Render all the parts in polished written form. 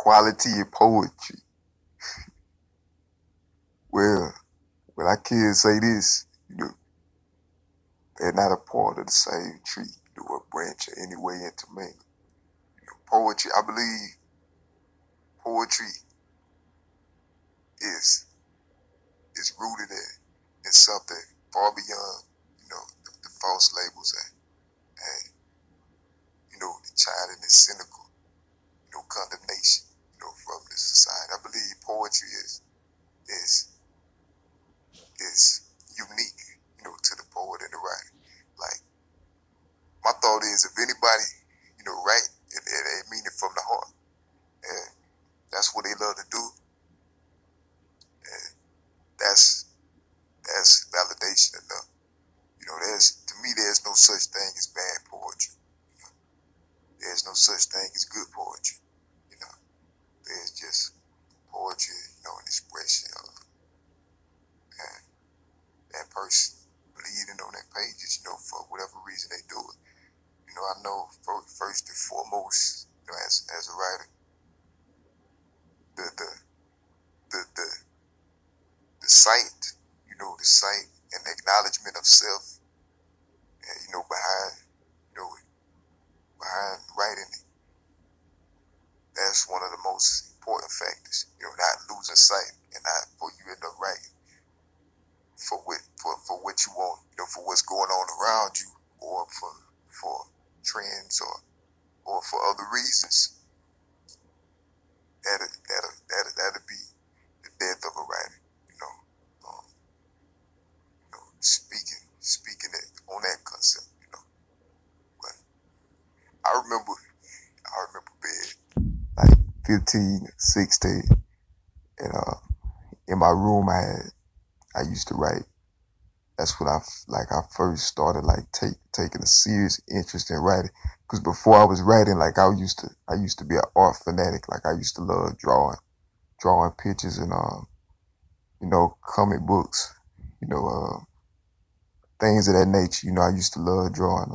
quality in poetry. Well, I can say this, they're not a part of the same tree, or branch or any way intermingled. Poetry, I believe poetry is rooted in something far beyond, the false labels and the child and the cynical, condemnation, from the society. I believe poetry is unique, to the poet and the writer. Like, my thought is, if anybody, write, they mean it from the heart. And that's what they love to do. And that's validation enough. To me, there's no such thing as bad poetry. There's no such thing as good poetry. There's just poetry, an expression of that person bleeding on their pages, for whatever reason they do it. I know first and foremost, as a writer, the sight, the sight and the acknowledgement of self, and, behind writing it. That's one of the most important factors, not losing sight and not for you end up writing for what you want, for what's going on around you, or for trends or for other reasons. That'll be the death of a writer, speaking it on that concept, But I remember being like 15, 16, and in my room I used to write. That's when I first started taking a serious interest in writing. Because before I was writing, I used to be an art fanatic. I used to love drawing pictures and comic books, things of that nature. I used to love drawing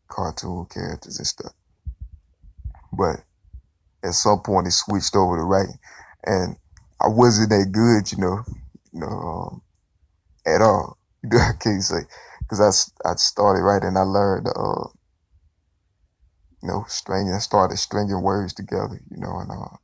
cartoon characters and stuff. But at some point it switched over to writing, and I wasn't that good, at all. I can't say, because I started writing. I learned, stringing. I started stringing words together, and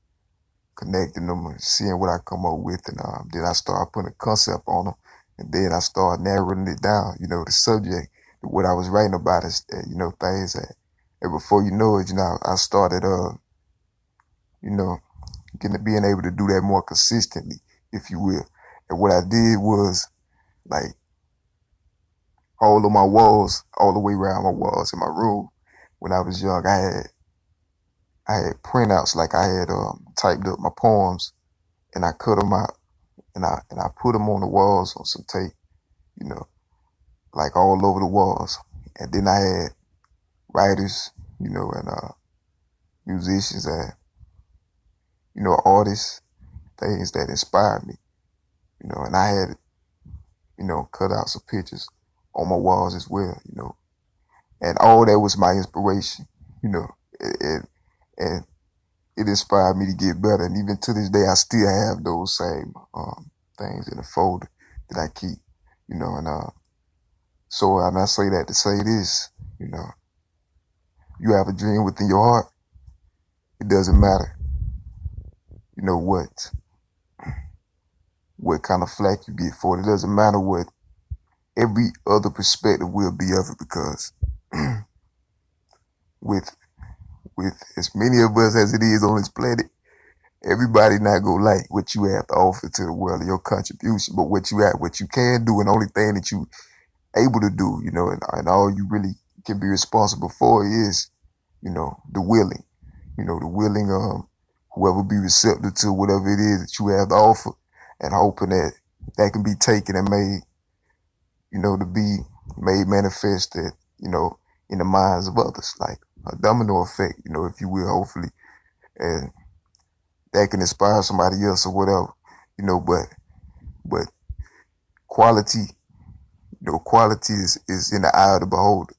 connecting them and seeing what I come up with, and then I started putting a concept on them, and then I started narrowing it down. The subject, what I was writing about is, things that, and before you know it, I started, being able to do that more consistently, if you will. And what I did was, all of my walls, all the way around my walls in my room, when I was young, I had printouts. I had typed up my poems, and I cut them out, and I put them on the walls on some tape, all over the walls. And then I had writers, and musicians and artists, things that inspired me, and I had cut out some pictures on my walls as well, and all that was my inspiration, and it inspired me to get better. And even to this day, I still have those same things in a folder that I keep, and so and I say that to say this, you have a dream within your heart. It doesn't matter, what kind of flack you get for it. It doesn't matter what every other perspective will be of it, because with as many of us as it is on this planet, everybody not gonna like what you have to offer to the world, your contribution. But what you can do, and the only thing that you able to do, and all you really can be responsible for is, the willing, whoever be receptive to whatever it is that you have to offer, and hoping that can be taken and made, to be made manifested, in the minds of others, like a domino effect, if you will, hopefully. And that can inspire somebody else or whatever, but quality, quality is in the eye of the beholder,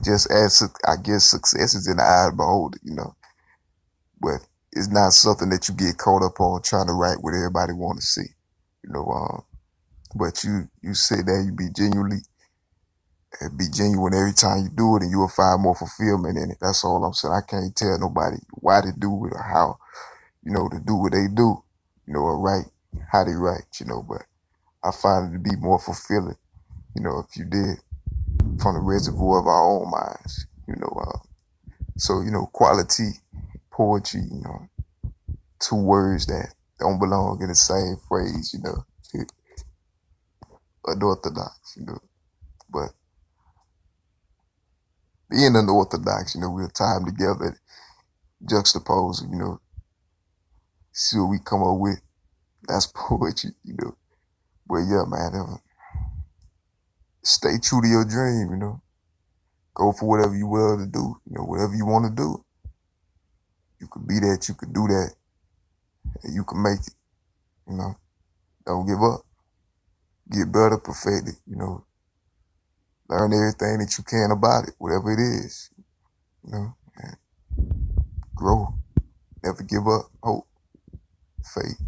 just as, I guess, success is in the eye of the beholder, but it's not something that you get caught up on trying to write what everybody want to see, you know. But you sit there, you be genuine every time you do it, and you will find more fulfillment in it. That's all I'm saying. I can't tell nobody why to do it or how, you know, to do what they do, you know, or write how they write, you know. But I find it to be more fulfilling, you know, if you did from the reservoir of our own minds, you know. So, you know, quality poetry, you know, two words that don't belong in the same phrase, you know, unorthodox, you know. But being unorthodox, you know, we'll tie them together, juxtapose, you know, see what we come up with. That's poetry, you know. But yeah, man, stay true to your dream, you know. Go for whatever you will to do, you know, whatever you want to do. You could be that, you could do that, and you can make it, you know. Don't give up. Get better, perfect it, you know. Learn everything that you can about it, whatever it is, you know. And grow. Never give up. Hope. Faith.